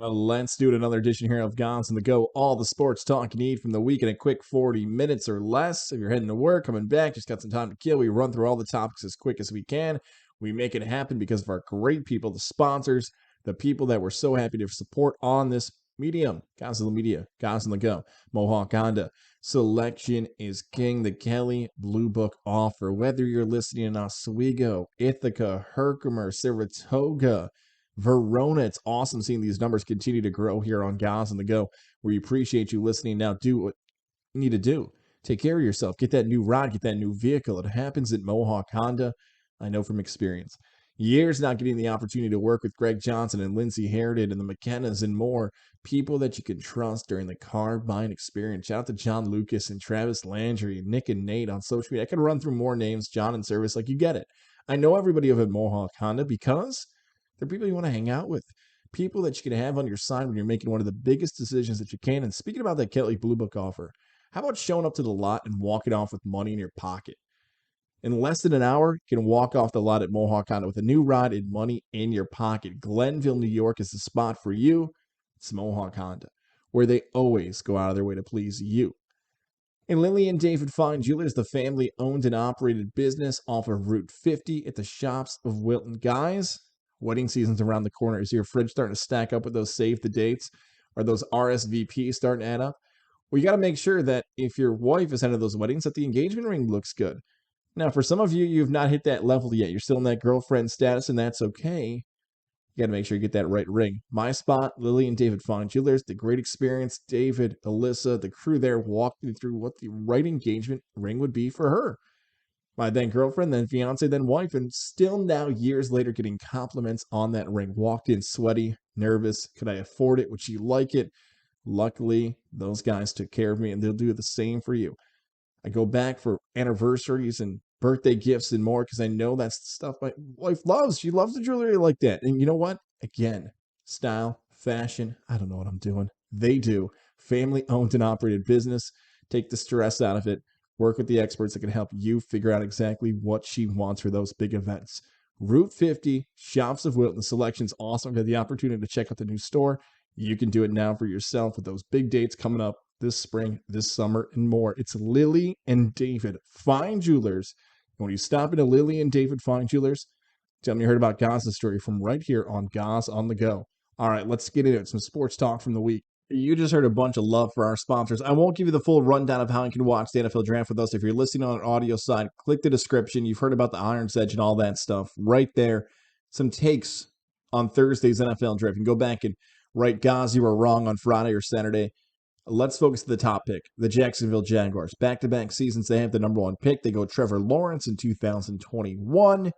Let's do it. Another edition here of Goz On The Go. All the sports talk you need from the week in a quick 40 minutes or less. If you're heading to work, coming back, just got some time to kill, we run through all the topics as quick as we can. We make it happen because of our great people, the sponsors, the people that we're so happy to support on this medium. Gozilla Media, Goz On The Go, Mohawk Honda. Selection is king. The Kelly Blue Book offer. Whether you're listening in Oswego, Ithaca, Herkimer, Saratoga, Verona, it's awesome seeing these numbers continue to grow here on Goz On The Go. We appreciate you listening. Now do what you need to do. Take care of yourself. Get that new ride. Get that new vehicle. It happens at Mohawk Honda. I know from experience. Years not getting the opportunity to work with Greg Johnson and Lindsay Heritage and the McKennas and more. People that you can trust during the car buying experience. Shout out to John Lucas and Travis Landry and Nick and Nate on social media. I could run through more names. John in service. Like, you get it. I know everybody over at Mohawk Honda because they're people you want to hang out with, people that you can have on your side when you're making one of the biggest decisions that you can. And speaking about that Kelly Blue Book offer, how about showing up to the lot and walking off with money in your pocket? In less than an hour, you can walk off the lot at Mohawk Honda with a new ride and money in your pocket. Glenville, New York is the spot for you. It's Mohawk Honda, where they always go out of their way to please you. And Lily and David Fine Jewelers, the family-owned and operated business off of Route 50 at the Shoppes of Wilton. Guys, wedding season's around the corner. Is your fridge starting to stack up with those save the dates? Are those RSVPs starting to add up? Well, you got to make sure that if your wife is heading to those weddings, that the engagement ring looks good. Now, for some of you, you've not hit that level yet. You're still in that girlfriend status, and that's okay. You got to make sure you get that right ring. My spot, Lily and David Fine Jewelers, the great experience. David, Alyssa, the crew there walked me through what the right engagement ring would be for her. My then girlfriend, then fiance, then wife, and still now years later getting compliments on that ring. Walked in sweaty, nervous. Could I afford it? Would she like it? Luckily, those guys took care of me, and they'll do the same for you. I go back for anniversaries and birthday gifts and more because I know that's the stuff my wife loves. She loves the jewelry like that. And you know what? Again, style, fashion, I don't know what I'm doing. They do. Family-owned and operated business. Take the stress out of it. Work with the experts that can help you figure out exactly what she wants for those big events. Route 50, Shoppes of Wilton. The selection's awesome. I've had the opportunity to check out the new store. You can do it now for yourself with those big dates coming up this spring, this summer, and more. It's Lily and David Fine Jewelers. And when you stop into Lily and David Fine Jewelers, tell me you heard about Goz's story from right here on Goz On The Go. All right, let's get into it. Some sports talk from the week. You just heard a bunch of love for our sponsors. I won't give you the full rundown of how you can watch the NFL Draft with us. If you're listening on an audio side, click the description. You've heard about the Iron's Edge and all that stuff right there. Some takes on Thursday's NFL Draft. You can go back and write Goz, you were wrong on Friday or Saturday. Let's focus on the top pick, the Jacksonville Jaguars. Back-to-back seasons, they have the number one pick. They go Trevor Lawrence in 2021.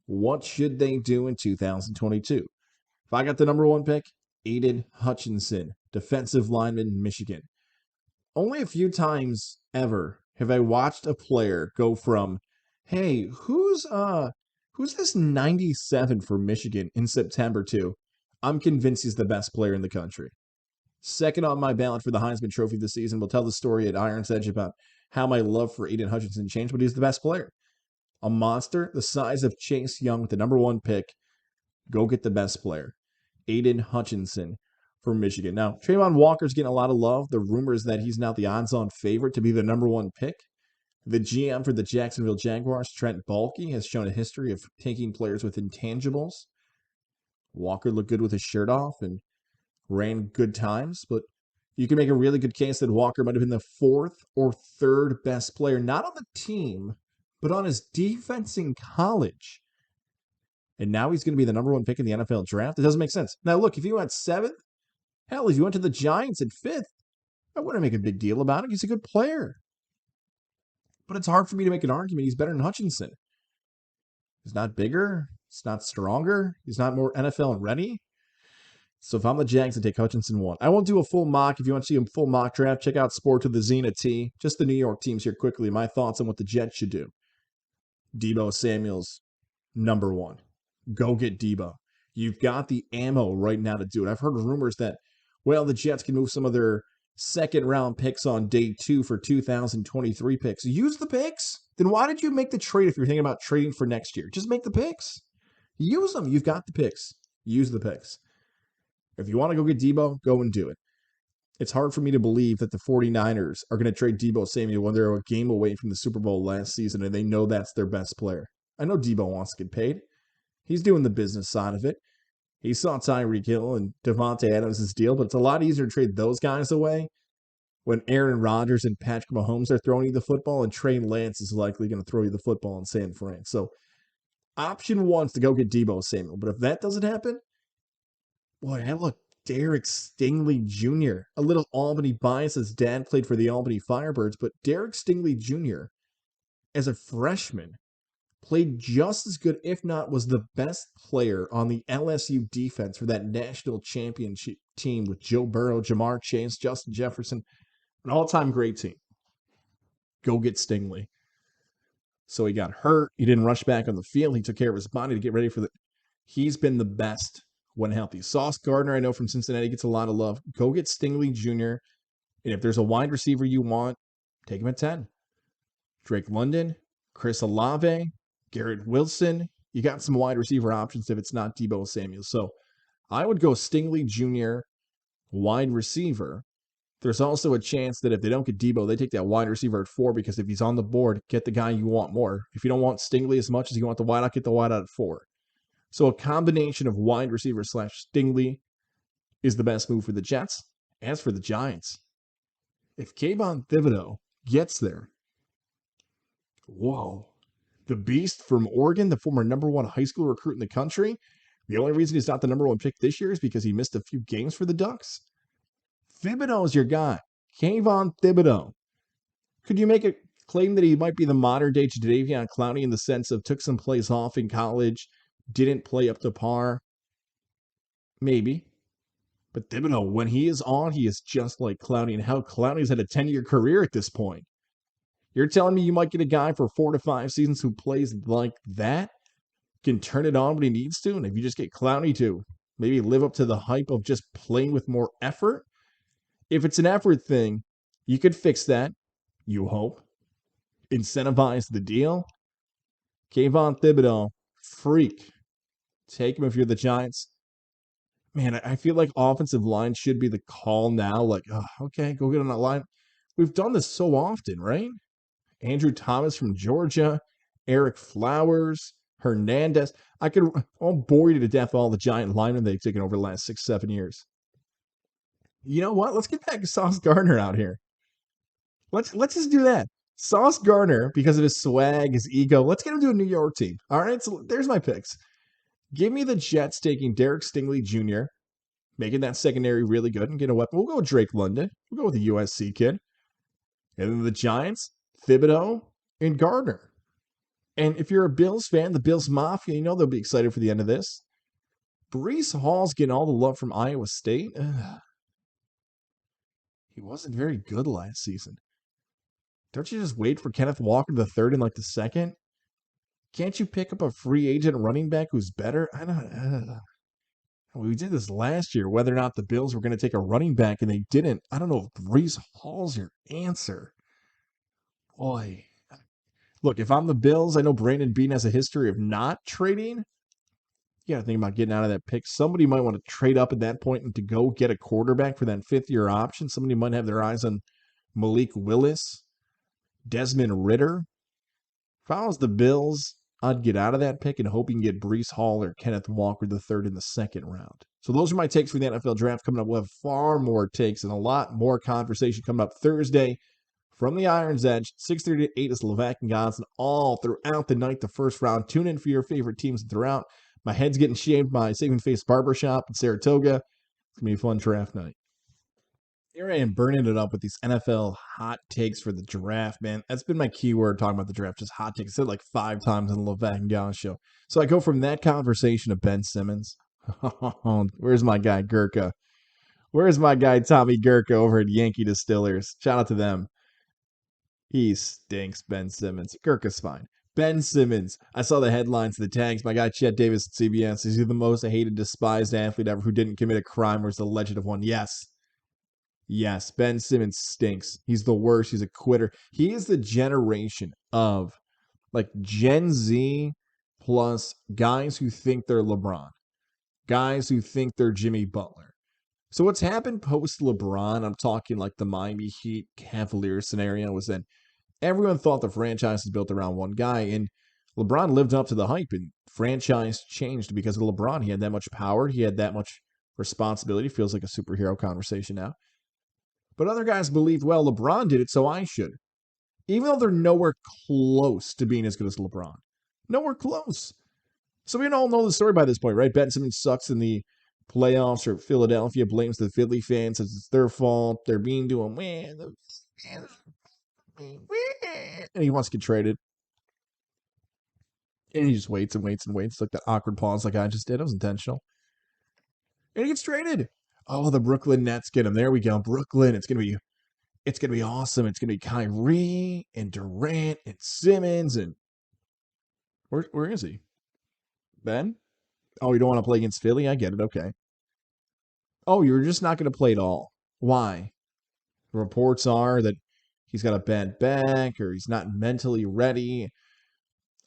What should they do in 2022? If I got the number one pick, Aiden Hutchinson, defensive lineman, Michigan. Only a few times ever have I watched a player go from, hey, who's this 97 for Michigan in September to, I'm convinced he's the best player in the country. Second on my ballot for the Heisman Trophy this season. We'll tell the story at Iron's Edge about how my love for Aiden Hutchinson changed, but he's the best player. A monster the size of Chase Young with the number one pick. Go get the best player. Aiden Hutchinson for Michigan. Now, Trayvon Walker's getting a lot of love. The rumor is that he's now the odds-on favorite to be the number one pick. The GM for the Jacksonville Jaguars, Trent Baalke, has shown a history of taking players with intangibles. Walker looked good with his shirt off and ran good times, but you can make a really good case that Walker might have been the fourth or third best player, not on the team, but on his defense in college. And now he's going to be the number one pick in the NFL draft. It doesn't make sense. Now, look, if you went seventh, hell, if you went to the Giants at fifth, I wouldn't make a big deal about it. He's a good player. But it's hard for me to make an argument he's better than Hutchinson. He's not bigger. He's not stronger. He's not more NFL ready. So if I'm the Jags, I take Hutchinson one. I won't do a full mock. If you want to see a full mock draft, check out Sport with the Zena T. Just the New York teams here quickly. My thoughts on what the Jets should do. Deebo Samuel's number one. Go get Deebo. You've got the ammo right now to do it. I've heard rumors that, well, the Jets can move some of their second-round picks on day 2 for 2023 picks. Use the picks. Then why did you make the trade if you're thinking about trading for next year? Just make the picks. Use them. You've got the picks. Use the picks. If you want to go get Debo, go and do it. It's hard for me to believe that the 49ers are going to trade Debo Samuel when they're a game away from the Super Bowl last season and they know that's their best player. I know Debo wants to get paid. He's doing the business side of it. He saw Tyreek Hill and Devontae Adams' deal, but it's a lot easier to trade those guys away when Aaron Rodgers and Patrick Mahomes are throwing you the football and Trey Lance is likely going to throw you the football in San Fran. So option one's to go get Debo Samuel. But if that doesn't happen, boy, I look Derek Stingley Jr., a little Albany bias. His dad played for the Albany Firebirds, but Derek Stingley Jr., as a freshman, played just as good, if not was the best player on the LSU defense for that national championship team with Joe Burrow, Jamar Chase, Justin Jefferson, an all-time great team. Go get Stingley. So he got hurt. He didn't rush back on the field. He took care of his body to get ready for the... He's been the best when healthy. Sauce Gardner, I know from Cincinnati, gets a lot of love. Go get Stingley Jr. And if there's a wide receiver you want, take him at 10. Drake London, Chris Olave, Garrett Wilson. You got some wide receiver options if it's not Debo Samuel. So I would go Stingley Jr., wide receiver. There's also a chance that if they don't get Debo, they take that wide receiver at 4 because if he's on the board, get the guy you want more. If you don't want Stingley as much as you want the wideout, get the wideout at 4. So a combination of wide receiver / Stingley is the best move for the Jets. As for the Giants, if Kayvon Thibodeau gets there, whoa, the beast from Oregon, the former number 1 high school recruit in the country, the only reason he's not the number 1 pick this year is because he missed a few games for the Ducks. Thibodeau is your guy. Kayvon Thibodeau. Could you make a claim that he might be the modern-day Jadeveon Clowney in the sense of took some plays off in college, didn't play up to par? Maybe. But Thibodeau, when he is on, he is just like Clowney, and how Clowney's had a 10-year career at this point. You're telling me you might get a guy for 4 to 5 seasons who plays like that, can turn it on when he needs to, and if you just get Clowney to maybe live up to the hype of just playing with more effort, if it's an effort thing, you could fix that, you hope. Incentivize the deal. Kayvon Thibodeau, freak. Take him if you're the Giants. Man, I feel like offensive line should be the call now. Like, oh, okay, go get on that line. We've done this so often, right? Andrew Thomas from Georgia, Eric Flowers, Hernandez. I'll bore you to death all the Giant linemen they've taken over the last 6-7 years. You know what? Let's get back to Sauce Gardner out here. Let's just do that. Sauce Gardner, because of his swag, his ego, let's get him to a New York team. All right, so there's my picks. Give me the Jets taking Derek Stingley Jr., making that secondary really good and get a weapon. We'll go with Drake London. We'll go with the USC kid. And then the Giants, Thibodeau, and Gardner. And if you're a Bills fan, the Bills Mafia, you know they'll be excited for the end of this. Breece Hall's getting all the love from Iowa State. He wasn't very good last season. Don't you just wait for Kenneth Walker the third in like the second? Can't you pick up a free agent running back who's better? I don't. We did this last year, whether or not the Bills were going to take a running back, and they didn't. I don't know if Breece Hall's your answer. Boy. Look, if I'm the Bills, I know Brandon Beane has a history of not trading. You got to think about getting out of that pick. Somebody might want to trade up at that point and to go get a quarterback for that 5th-year option. Somebody might have their eyes on Malik Willis, Desmond Ridder. If I was the Bills, I'd get out of that pick and hope you can get Breece Hall or Kenneth Walker the third in the second round. So those are my takes for the NFL draft coming up. We'll have far more takes and a lot more conversation coming up Thursday from the Iron's Edge. 6:30 to 8 is Levack and Goz, and all throughout the night, the first round. Tune in for your favorite teams throughout. My head's getting shaved by Saving Face Barber Shop in Saratoga. It's going to be a fun draft night. Here I am burning it up with these NFL hot takes for the draft, man. That's been my keyword talking about the draft, just hot takes. I said it like 5 times on the Levack and Goz show. So I go from that conversation to Ben Simmons. Where's my guy Gurka? Where's my guy Tommy Gurka over at Yankee Distillers? Shout out to them. He stinks, Ben Simmons. Gurka's fine. Ben Simmons. I saw the headlines, the tags. My guy Chet Davis at CBS. Is he the most hated, despised athlete ever who didn't commit a crime or is the legend of one? Yes. Yes, Ben Simmons stinks. He's the worst. He's a quitter. He is the generation of like Gen Z plus guys who think they're LeBron. Guys who think they're Jimmy Butler. So what's happened post LeBron, I'm talking like the Miami Heat Cavaliers scenario, was that everyone thought the franchise was built around one guy, and LeBron lived up to the hype, and franchise changed because of LeBron. He had that much power. He had that much responsibility. Feels like a superhero conversation now. But other guys believed, well, LeBron did it, so I should. Even though they're nowhere close to being as good as LeBron. Nowhere close. So we all know the story by this point, right? Ben Simmons sucks in the playoffs, or Philadelphia blames the Philly fans, says it's their fault. They're being to him, and he wants to get traded. And he just waits and waits and waits. Like that awkward pause like I just did. It was intentional. And he gets traded. Oh, the Brooklyn Nets get him. There we go. Brooklyn. It's gonna be awesome. It's gonna be Kyrie and Durant and Simmons and where is he? Ben? Oh, you don't want to play against Philly? I get it. Okay. Oh, you're just not gonna play at all. Why? The reports are that he's got a bad back or he's not mentally ready.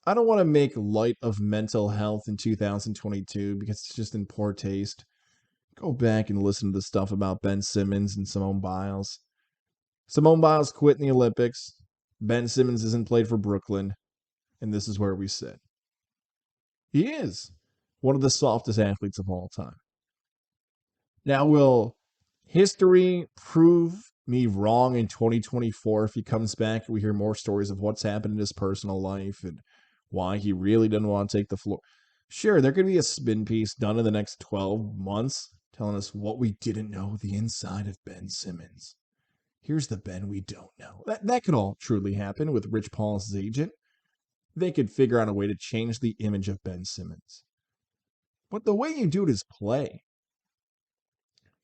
I don't want to make light of mental health in 2022 because it's just in poor taste. Go back and listen to the stuff about Ben Simmons and Simone Biles. Simone Biles quit in the Olympics. Ben Simmons isn't played for Brooklyn. And this is where we sit. He is one of the softest athletes of all time. Now, will history prove me wrong in 2024 if he comes back and we hear more stories of what's happened in his personal life and why he really didn't want to take the floor? Sure, there could be a spin piece done in the next 12 months telling us what we didn't know the inside of Ben Simmons. Here's the Ben we don't know. That could all truly happen with Rich Paul's agent. They could figure out a way to change the image of Ben Simmons. But the way you do it is play.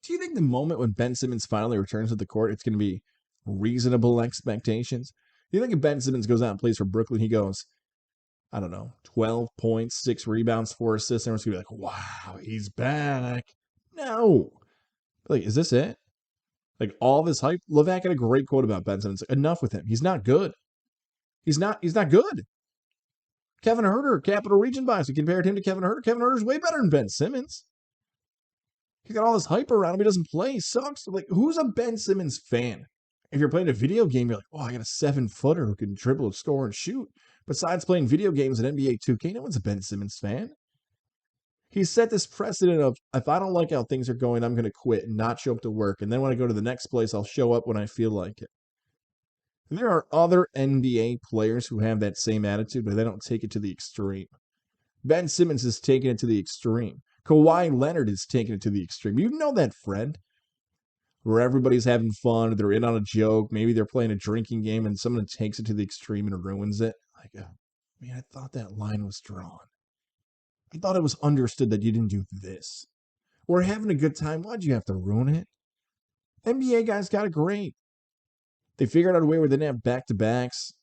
Do you think the moment when Ben Simmons finally returns to the court, it's going to be reasonable expectations? Do you think if Ben Simmons goes out and plays for Brooklyn, he goes, I don't know, 12 points, 6 rebounds, 4 assists, and everyone's going to be like, wow, he's back. No. Like, is this it? Like, all this hype? Levack had a great quote about Ben Simmons. Like, enough with him. He's not good. He's not good. Kevin Huerter, Capital Region bias. We compared him to Kevin Huerter. Kevin Huerter's way better than Ben Simmons. He's got all this hype around him. He doesn't play. He sucks. Like, who's a Ben Simmons fan? If you're playing a video game, you're like, oh, I got a 7-footer who can dribble, score, and shoot. Besides playing video games in NBA 2K, no one's a Ben Simmons fan. He set this precedent of, if I don't like how things are going, I'm going to quit and not show up to work. And then when I go to the next place, I'll show up when I feel like it. There are other NBA players who have that same attitude, but they don't take it to the extreme. Ben Simmons is taking it to the extreme. Kawhi Leonard is taking it to the extreme. You know that friend where everybody's having fun, they're in on a joke, maybe they're playing a drinking game, and someone takes it to the extreme and ruins it. Like, man, I thought that line was drawn. I thought it was understood that you didn't do this. We're having a good time. Why'd you have to ruin it? NBA guys got it great. They figured out a way where they didn't have back-to-backs.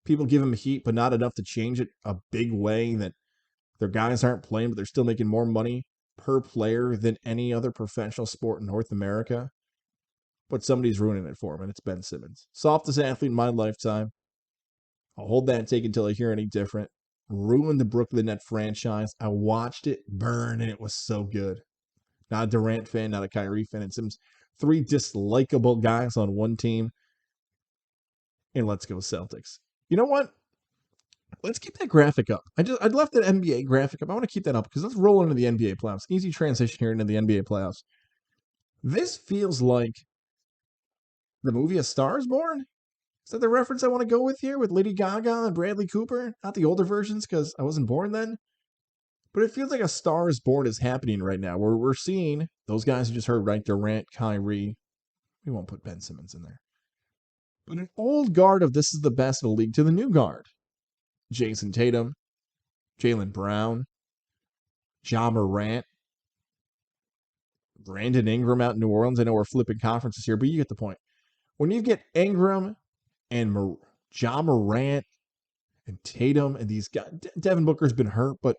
People give them heat, but not enough to change it a big way that their guys aren't playing, but they're still making more money per player than any other professional sport in North America. But somebody's ruining it for him, and it's Ben Simmons. Softest athlete in my lifetime. I'll hold that take until I hear any different. Ruined the Brooklyn Net franchise. I watched it burn, and it was so good. Not a Durant fan, not a Kyrie fan. And Simmons, 3 dislikable guys on one team. And let's go Celtics. You know what? Let's keep that graphic up. I'd left that NBA graphic up. I want to keep that up because let's roll into the NBA playoffs. Easy transition here into the NBA playoffs. This feels like the movie A Star Is Born. Is that the reference I want to go with here with Lady Gaga and Bradley Cooper? Not the older versions because I wasn't born then. But it feels like A Star Is Born is happening right now where we're seeing those guys you just heard, right? Durant, Kyrie. We won't put Ben Simmons in there. But an old guard of this is the best of the league to the new guard. Jason Tatum, Jaylen Brown, Ja Morant, Brandon Ingram out in New Orleans. I know we're flipping conferences here, but you get the point. When you get Ingram and Ja Morant and Tatum and these guys, Devin Booker's been hurt, but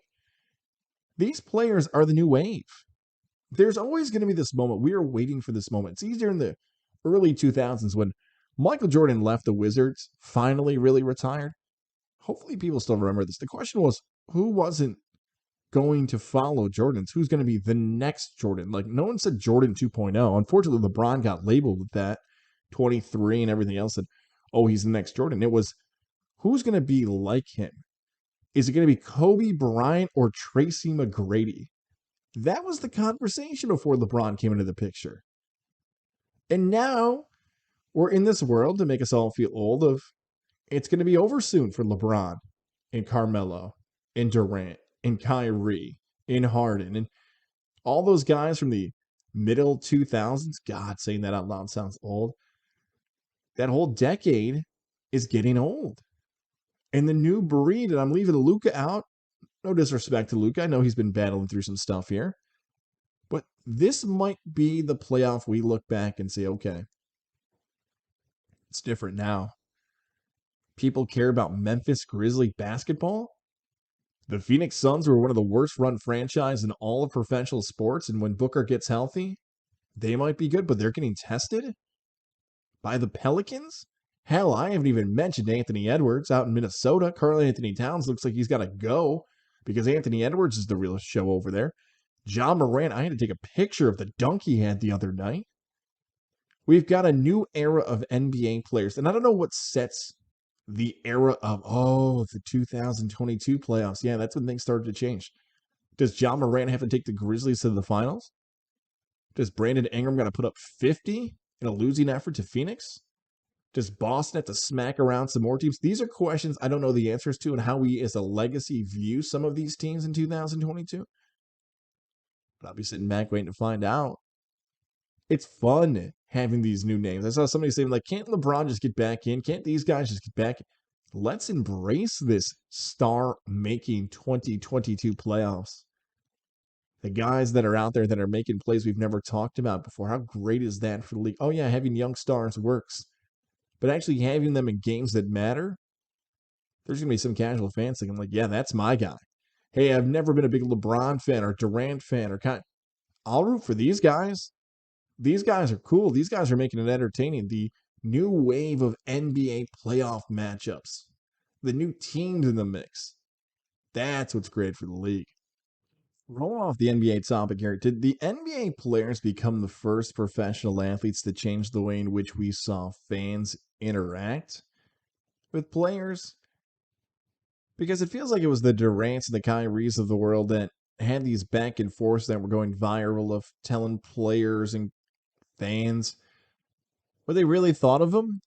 these players are the new wave. There's always going to be this moment. We are waiting for this moment. It's easier in the early 2000s when Michael Jordan left the Wizards, finally really retired. Hopefully people still remember this. The question was, who wasn't going to follow Jordan's? Who's going to be the next Jordan? Like, no one said Jordan 2.0. Unfortunately, LeBron got labeled with that, 23 and everything else. And, oh, he's the next Jordan. It was, who's going to be like him? Is it going to be Kobe Bryant or Tracy McGrady? That was the conversation before LeBron came into the picture. And now we're in this world to make us all feel old of it's going to be over soon for LeBron and Carmelo and Durant and Kyrie and Harden and all those guys from the middle 2000s. God, saying that out loud sounds old. That whole decade is getting old. And the new breed, and I'm leaving Luka out. No disrespect to Luka. I know he's been battling through some stuff here. But this might be the playoff we look back and say, okay, it's different now. People care about Memphis Grizzlies basketball. The Phoenix Suns were one of the worst run franchises in all of professional sports. And when Booker gets healthy, they might be good, but they're getting tested by the Pelicans. Hell, I haven't even mentioned Anthony Edwards out in Minnesota. Karl Anthony Towns looks like he's got to go because Anthony Edwards is the real show over there. Ja Morant, I had to take a picture of the dunk he had the other night. We've got a new era of NBA players. And I don't know what sets the era of, the 2022 playoffs. Yeah, that's when things started to change. Does Ja Morant have to take the Grizzlies to the finals? Does Brandon Ingram got to put up 50 in a losing effort to Phoenix? Does Boston have to smack around some more teams? These are questions I don't know the answers to and how we as a legacy view some of these teams in 2022. But I'll be sitting back waiting to find out. It's fun having these new names. I saw somebody saying, like, can't LeBron just get back in? Can't these guys just get back in? Let's embrace this star-making 2022 playoffs. The guys that are out there that are making plays we've never talked about before. How great is that for the league? Oh, yeah, having young stars works. But actually having them in games that matter, there's going to be some casual fans thinking, like, yeah, that's my guy. Hey, I've never been a big LeBron fan or Durant fan or I'll root for these guys. These guys are cool. These guys are making it entertaining. The new wave of NBA playoff matchups, the new teams in the mix. That's what's great for the league. Roll off the NBA topic here. Did the NBA players become the first professional athletes to change the way in which we saw fans interact with players? Because it feels like it was the Durants and the Kyries of the world that had these back and forths that were going viral of telling players and fans what they really thought of them.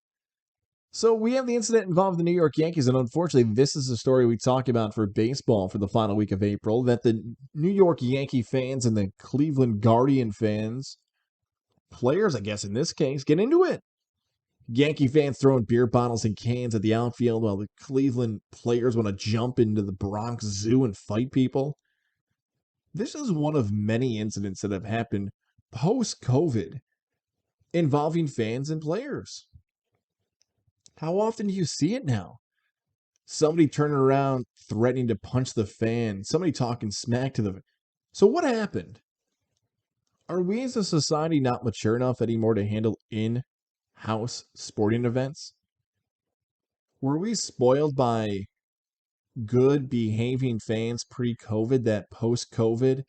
So we have the incident involving the New York Yankees, and unfortunately, this is a story we talk about for baseball for the final week of April, that the New York Yankee fans and the Cleveland Guardian fans, players, I guess in this case, get into it. Yankee fans throwing beer bottles and cans at the outfield while the Cleveland players want to jump into the Bronx Zoo and fight people. This is one of many incidents that have happened post-COVID involving fans and players. How often do you see it now? Somebody turning around, threatening to punch the fan. Somebody talking smack to the... So what happened? Are we as a society not mature enough anymore to handle in-house sporting events? Were we spoiled by good behaving fans pre-COVID that post-COVID,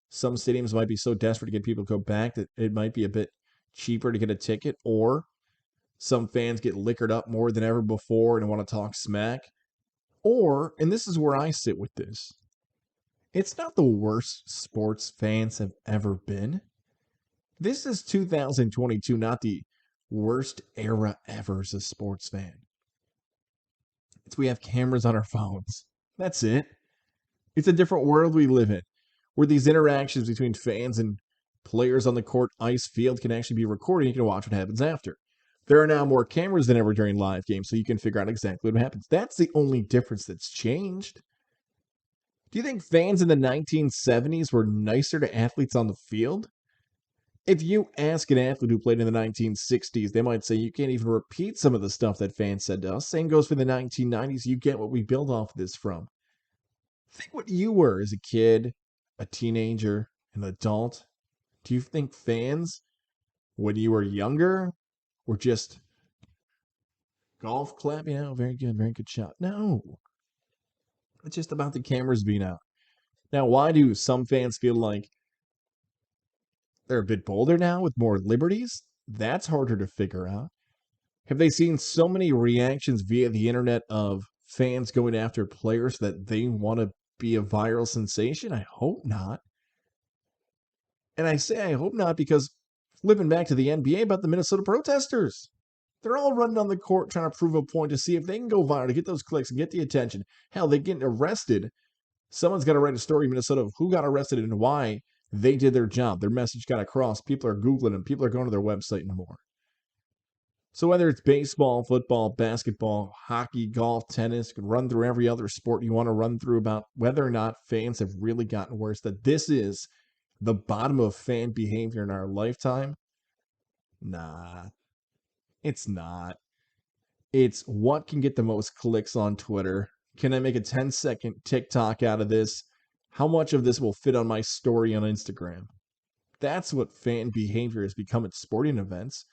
some stadiums might be so desperate to get people to go back that it might be a bit cheaper to get a ticket, or some fans get liquored up more than ever before and want to talk smack. Or, and this is where I sit with this, it's not the worst sports fans have ever been. This is 2022, not the worst era ever as a sports fan. It's we have cameras on our phones. That's it. It's a different world we live in, where these interactions between fans and players on the court, ice, field can actually be recorded. You can watch what happens after. There are now more cameras than ever during live games, so you can figure out exactly what happens. That's the only difference that's changed. Do you think fans in the 1970s were nicer to athletes on the field? If you ask an athlete who played in the 1960s, they might say you can't even repeat some of the stuff that fans said to us. Same goes for the 1990s. You get what we build off of this from. Think what you were as a kid, a teenager, an adult. Do you think fans, when you were younger, were just golf clapping out? Very good shot. No. It's just about the cameras being out. Now, why do some fans feel like they're a bit bolder now with more liberties? That's harder to figure out. Have they seen so many reactions via the internet of fans going after players that they want to be a viral sensation? I hope not. And I say I hope not because flipping back to the NBA about the Minnesota protesters, they're all running on the court trying to prove a point to see if they can go viral to get those clicks and get the attention. Hell, they get arrested. Someone's got to write a story in Minnesota of who got arrested and why they did their job. Their message got across. People are Googling them. People are going to their website and more. So whether it's baseball, football, basketball, hockey, golf, tennis, you can run through every other sport you want to run through about whether or not fans have really gotten worse, that this is the bottom of fan behavior in our lifetime. Nah, it's not. It's what can get the most clicks on Twitter. Can I make a 10-second TikTok out of this? How much of this will fit on my story on Instagram? That's what fan behavior has become at sporting events.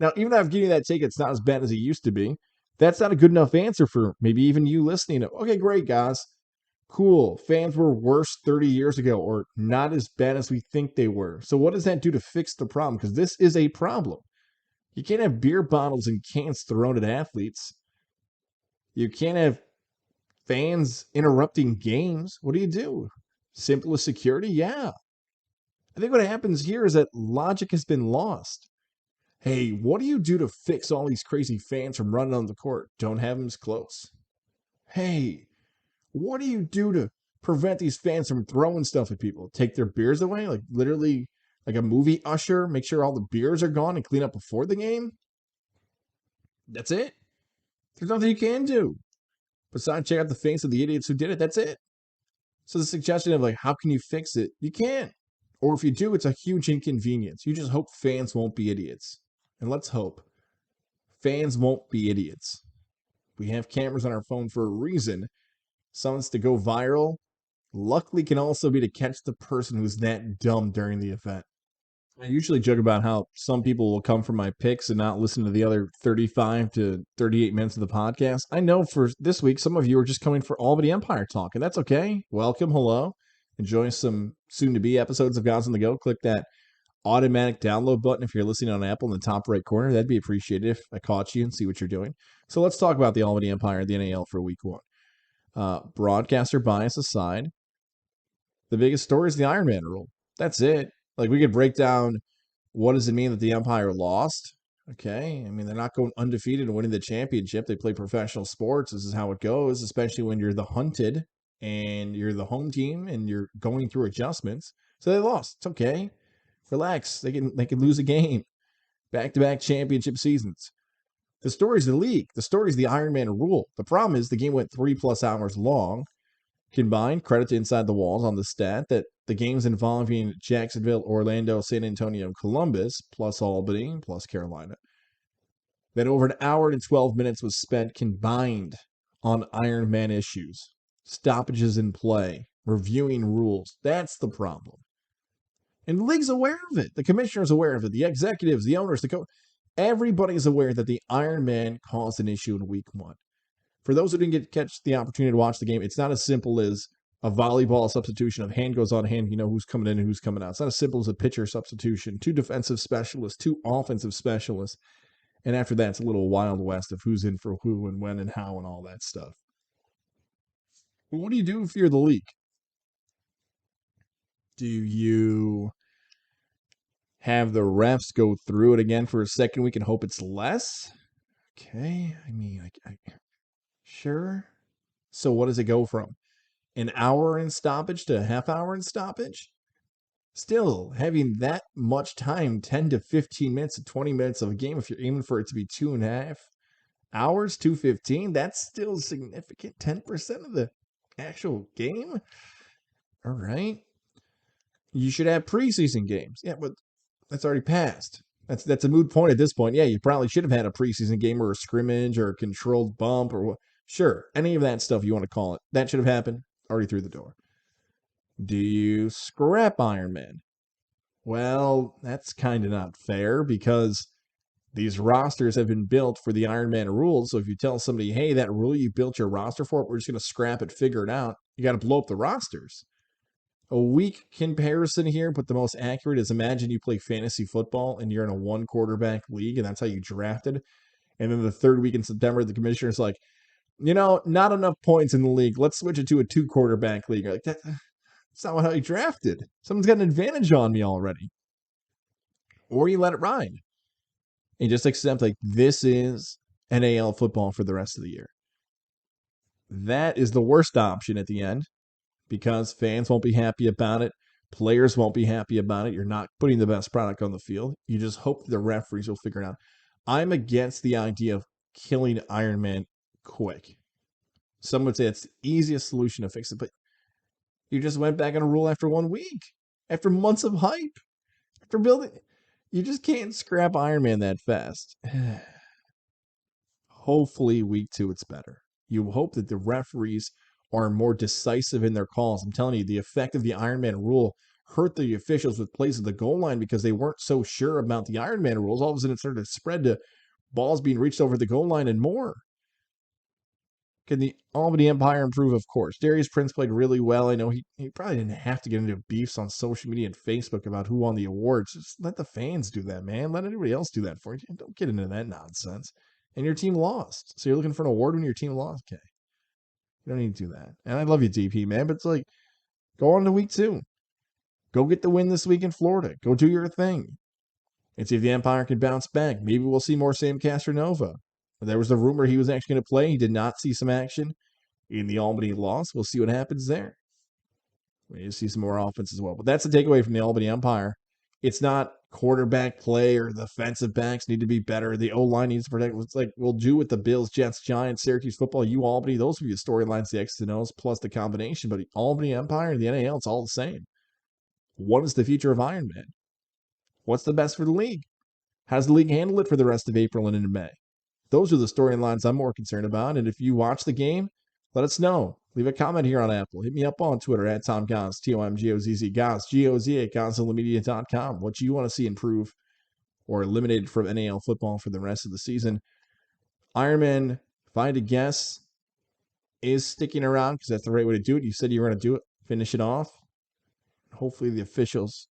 Now, even after getting that take, it's not as bad as it used to be. That's not a good enough answer for maybe even you listening. Okay, great, guys. Cool. Fans were worse 30 years ago or not as bad as we think they were. So what does that do to fix the problem? Because this is a problem. You can't have beer bottles and cans thrown at athletes. You can't have fans interrupting games. What do you do? Simple as security? Yeah. I think what happens here is that logic has been lost. Hey, what do you do to fix all these crazy fans from running on the court? Don't have them as close. Hey, what do you do to prevent these fans from throwing stuff at people? Take their beers away? Like literally like a movie usher, make sure all the beers are gone and clean up before the game? That's it. There's nothing you can do. Besides check out the face of the idiots who did it. That's it. So the suggestion of like, how can you fix it? You can't. Or if you do, it's a huge inconvenience. You just hope fans won't be idiots. And let's hope fans won't be idiots. We have cameras on our phone for a reason. Someone's to go viral. Luckily can also be to catch the person who's that dumb during the event. I usually joke about how some people will come for my picks and not listen to the other 35 to 38 minutes of the podcast. I know for this week, some of you are just coming for Albany Empire talk, and that's okay. Welcome, hello. Enjoy some soon-to-be episodes of Goz On The Go. Click that automatic download button if you're listening on Apple in the top right corner. That'd be appreciated if I caught you and see what you're doing. So let's talk about the Albany Empire, the NAL for week one. Broadcaster bias aside, the biggest story is the Ironman rule. That's it. Like, we could break down what does it mean that the Empire lost. Okay, I mean, they're not going undefeated and winning the championship. They play professional sports. This is how it goes, especially when you're the hunted and you're the home team and you're going through adjustments. So they lost. It's okay. Relax. They can lose a game. Back-to-back championship seasons. The story's the league. The story's the Ironman rule. The problem is the game went 3+ hours long. Combined, credit to Inside the Walls on the stat that the games involving Jacksonville, Orlando, San Antonio, and Columbus, plus Albany, plus Carolina, that over an hour and 12 minutes was spent combined on Ironman issues, stoppages in play, reviewing rules. That's the problem. And the league's aware of it. The commissioner's aware of it. The executives, the owners, the coach. Everybody's aware that the Ironman caused an issue in week one. For those who didn't catch the opportunity to watch the game, it's not as simple as a volleyball substitution of hand goes on hand. You know who's coming in and who's coming out. It's not as simple as a pitcher substitution. 2 defensive specialists, 2 offensive specialists. And after that, it's a little Wild West of who's in for who and when and how and all that stuff. But what do you do if you're the league? Do you have the refs go through it again for a second week and hope it's less? Okay, I mean, sure. So what does it go from? An hour in stoppage to a half hour in stoppage? Still, having that much time, 10 to 15 minutes to 20 minutes of a game, if you're aiming for it to be 2.5 hours, 2:15, that's still significant. 10% of the actual game? All right. You should have preseason games. Yeah, but that's already passed. That's a moot point at this point. Yeah, you probably should have had a preseason game or a scrimmage or a controlled bump or what. Sure, any of that stuff you want to call it. That should have happened. Already through the door. Do you scrap Ironman? Well, that's kind of not fair because these rosters have been built for the Ironman rules. So if you tell somebody, hey, that rule you built your roster for, we're just going to scrap it, figure it out, you got to blow up the rosters. A weak comparison here, but the most accurate is imagine you play fantasy football and you're in a one quarterback league and that's how you drafted. And then the third week in September, the commissioner's like, not enough points in the league. Let's switch it to a two quarterback league. You're like, that's not how you drafted. Someone's got an advantage on me already. Or you let it ride and just accept like this is NAL football for the rest of the year. That is the worst option at the end because fans won't be happy about it. Players won't be happy about it. You're not putting the best product on the field. You just hope the referees will figure it out. I'm against the idea of killing Iron Man quick. Some would say it's the easiest solution to fix it, but you just went back on a rule after 1 week, after months of hype, after building. You just can't scrap Iron Man that fast. Hopefully, week 2, it's better. You hope that the referees are more decisive in their calls. I'm telling you, the effect of the Iron Man rule hurt the officials with plays at the goal line because they weren't so sure about the Iron Man rules. All of a sudden, it started to spread to balls being reached over the goal line and more. Can the Albany Empire improve? Of course. Darius Prince played really well. I know he probably didn't have to get into beefs on social media and Facebook about who won the awards. Just let the fans do that, man. Let anybody else do that for you. Don't get into that nonsense. And your team lost. So you're looking for an award when your team lost? Okay. You don't need to do that. And I love you, DP, man, but it's like, go on to week 2. Go get the win this week in Florida. Go do your thing. And see if the Empire can bounce back. Maybe we'll see more Sam Castronova. There was a rumor he was actually going to play. He did not see some action in the Albany loss. We'll see what happens there. We need to see some more offense as well. But that's the takeaway from the Albany Empire. It's not quarterback play or the defensive backs need to be better. The O-line needs to protect. It's like we'll do with the Bills, Jets, Giants, Syracuse football, Albany. Those will be the storylines, the X's and O's, plus the combination. But the Albany Empire and the NAL, it's all the same. What is the future of Iron Man? What's the best for the league? How does the league handle it for the rest of April and into May? Those are the storylines I'm more concerned about. And if you watch the game, let us know. Leave a comment here on Apple. Hit me up on Twitter at Tom Goz, TOMGOZZ, Goz, G-O-Z at GozillaMedia.com. What you want to see improve or eliminated from NAL football for the rest of the season. Ironman, if I had to guess, is sticking around because that's the right way to do it. You said you were going to do it. Finish it off. Hopefully the officials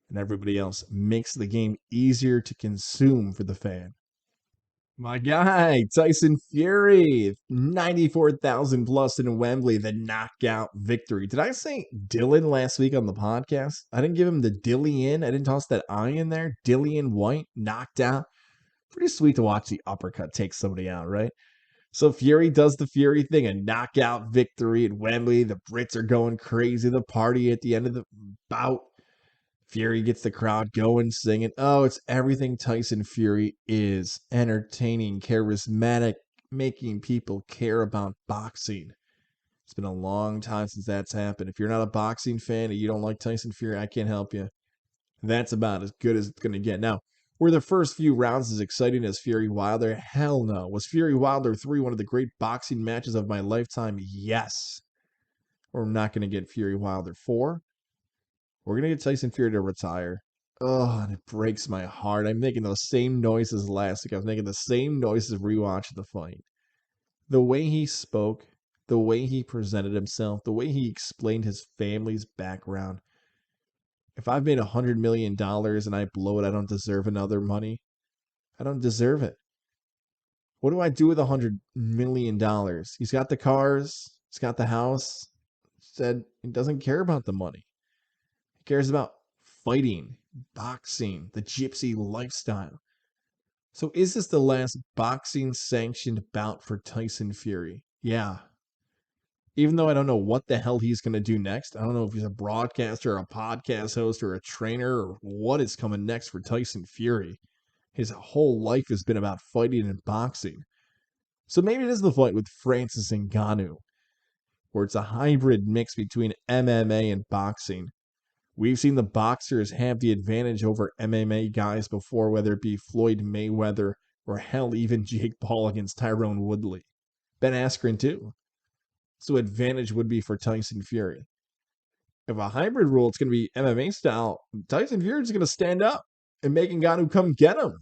and everybody else makes the game easier to consume for the fan. My guy, Tyson Fury, 94,000 plus in Wembley, the knockout victory. Did I say Dylan last week on the podcast? I didn't give him the Dillian. I didn't toss that I in there. Dillian White, knocked out. Pretty sweet to watch the uppercut take somebody out, right? So Fury does the Fury thing, a knockout victory at Wembley. The Brits are going crazy. The party at the end of the bout. Fury gets the crowd going, singing. Oh, it's everything Tyson Fury is. Entertaining, charismatic, making people care about boxing. It's been a long time since that's happened. If you're not a boxing fan and you don't like Tyson Fury, I can't help you. That's about as good as it's going to get. Now, were the first few rounds as exciting as Fury Wilder? Hell no. Was Fury Wilder 3 one of the great boxing matches of my lifetime? Yes. We're not going to get Fury Wilder 4. We're going to get Tyson Fury to retire. Oh, and it breaks my heart. I'm making those same noises last week. I was making the same noises rewatching the fight. The way he spoke, the way he presented himself, the way he explained his family's background. If I've made $100 million and I blow it, I don't deserve another money. I don't deserve it. What do I do with $100 million? He's got the cars. He's got the house. Said he doesn't care about the money. He cares about fighting, boxing, the gypsy lifestyle. So is this the last boxing sanctioned bout for Tyson Fury? Yeah. Even though I don't know what the hell he's going to do next. I don't know if he's a broadcaster, a podcast host, or a trainer, or what is coming next for Tyson Fury. His whole life has been about fighting and boxing. So maybe it is the fight with Francis Ngannou, where it's a hybrid mix between MMA and boxing. We've seen the boxers have the advantage over MMA guys before, whether it be Floyd Mayweather or hell, even Jake Paul against Tyrone Woodley. Ben Askren too. So advantage would be for Tyson Fury. If a hybrid rule, it's going to be MMA style. Tyson Fury is going to stand up and make Ngannou come get him.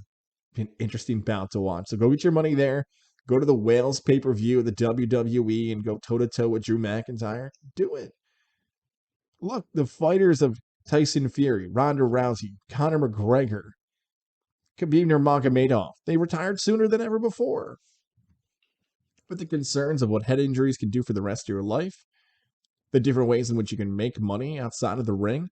Be an interesting bout to watch. So go get your money there. Go to the Wales pay-per-view of the WWE and go toe-to-toe with Drew McIntyre. Do it. Look, the fighters of Tyson Fury, Ronda Rousey, Conor McGregor, Khabib Nurmagomedov, they retired sooner than ever before. But the concerns of what head injuries can do for the rest of your life, the different ways in which you can make money outside of the ring,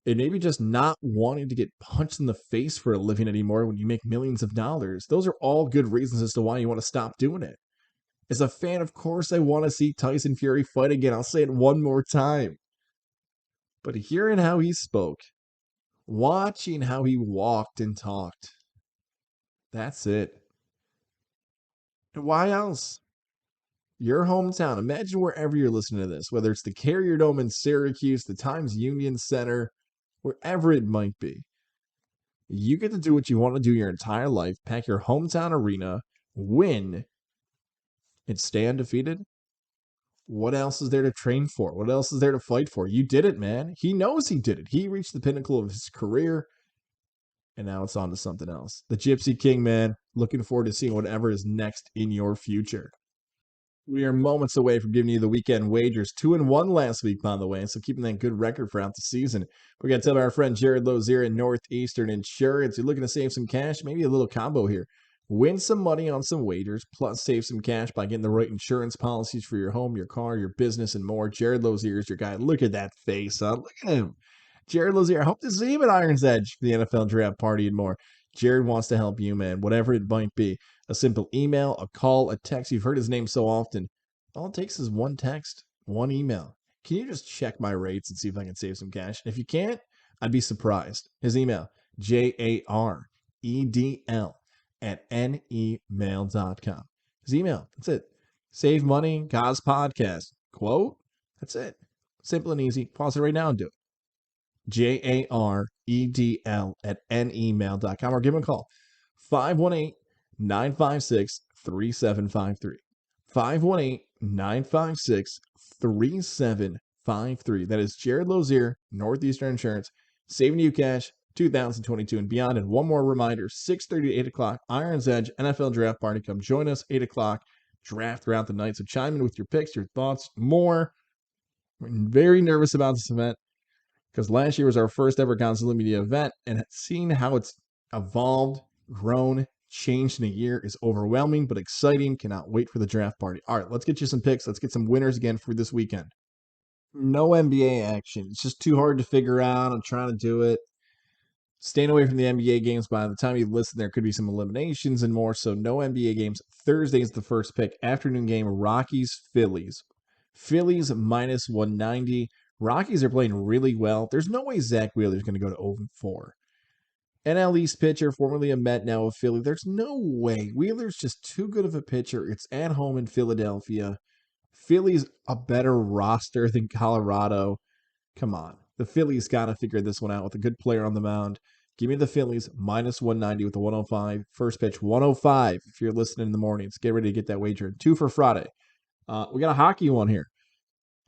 and maybe just not wanting to get punched in the face for a living anymore when you make millions of dollars, those are all good reasons as to why you want to stop doing it. As a fan, of course, I want to see Tyson Fury fight again. I'll say it one more time. But hearing how he spoke, watching how he walked and talked, that's it. And why else? Your hometown. Imagine wherever you're listening to this, whether it's the Carrier Dome in Syracuse, the Times Union Center, wherever it might be. You get to do what you want to do your entire life, pack your hometown arena, win, and stay undefeated. What else is there to train for? What else is there to fight for? You did it, man. He knows he did it. He reached the pinnacle of his career, and now it's on to something else. The Gypsy King, man. Looking forward to seeing whatever is next in your future. We are moments away from giving you the weekend wagers. 2-1 last week, by the way, so keeping that good record throughout the season. We got to tell our friend Jared Lozier in Northeastern Insurance. You're looking to save some cash, maybe a little combo here. Win some money on some wagers, plus save some cash by getting the right insurance policies for your home, your car, your business, and more. Jared Lozier is your guy. Look at that face, huh? Look at him. Jared Lozier, I hope to see him at Iron's Edge for the NFL Draft Party and more. Jared wants to help you, man, whatever it might be. A simple email, a call, a text. You've heard his name so often. All it takes is one text, one email. Can you just check my rates and see if I can save some cash? If you can't, I'd be surprised. His email, jaredl@nemail.com. His email, that's it. Save money, Goz podcast. Quote, that's it. Simple and easy. Pause it right now and do it. jaredl@nemail.com or give him a call. 518-956-3753. 518-956-3753. That is Jared Lozier, Northeastern Insurance, saving you cash 2022 and beyond. And one more reminder, 6:30 to 8 o'clock, Iron's Edge NFL Draft Party. Come join us, 8 o'clock, draft throughout the night. So chime in with your picks, your thoughts, more. We're very nervous about this event because last year was our first ever Gozilla Media event, and seeing how it's evolved, grown, changed in a year is overwhelming but exciting. Cannot wait for the draft party. All right, let's get you some picks. Let's get some winners again for this weekend. No NBA action. It's just too hard to figure out. I'm trying to do it. Staying away from the NBA games. By the time you listen, there could be some eliminations and more. So no NBA games. Thursday is the first pick. Afternoon game, Rockies, Phillies. Phillies minus 190. Rockies are playing really well. There's no way Zach Wheeler's going to go to 0-4. NL East pitcher, formerly a Met, now a Philly. There's no way. Wheeler's just too good of a pitcher. It's at home in Philadelphia. Philly's a better roster than Colorado. Come on. The Phillies got to figure this one out with a good player on the mound. Give me the Phillies minus 190 with the 105. First pitch, 105 if you're listening in the mornings. Get ready to get that wager. 2 for Friday. We got a hockey one here.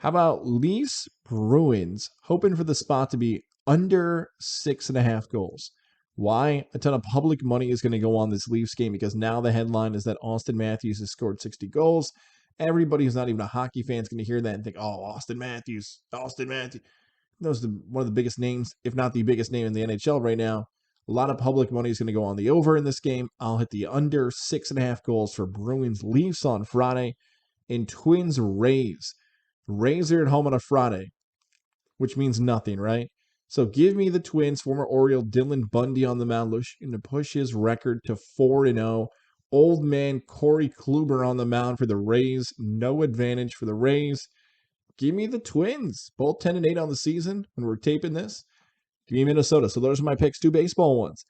How about Leafs Bruins? Hoping for the spot to be under 6.5 goals. Why? A ton of public money is going to go on this Leafs game because now the headline is that Austin Matthews has scored 60 goals. Everybody who's not even a hockey fan is going to hear that and think, oh, Austin Matthews. Those are one of the biggest names, if not the biggest name in the NHL right now. A lot of public money is going to go on the over in this game. I'll hit the under 6.5 goals for Bruins Leafs on Friday. And Twins Rays. Rays are at home on a Friday, which means nothing, right? So give me the Twins, former Oriole Dylan Bundy on the mound, looking to push his record to 4-0. Old man Corey Kluber on the mound for the Rays. No advantage for the Rays. Give me the Twins, both 10-8 on the season when we're taping this. Give me Minnesota. So those are my picks, 2 baseball ones.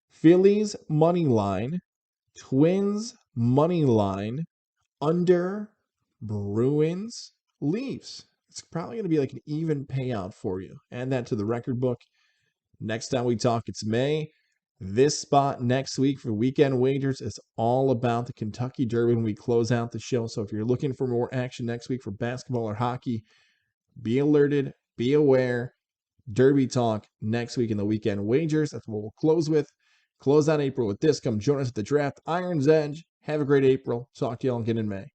Phillies money line, Twins money line, under Bruins Leafs. It's probably going to be like an even payout for you. Add that to the record book. Next time we talk, it's May. This spot next week for weekend wagers is all about the Kentucky Derby when we close out the show. So if you're looking for more action next week for basketball or hockey, be alerted, be aware. Derby talk next week in the weekend wagers. That's what we'll close with. Close out April with this. Come join us at the draft. Iron's Edge. Have a great April. Talk to y'all again in May.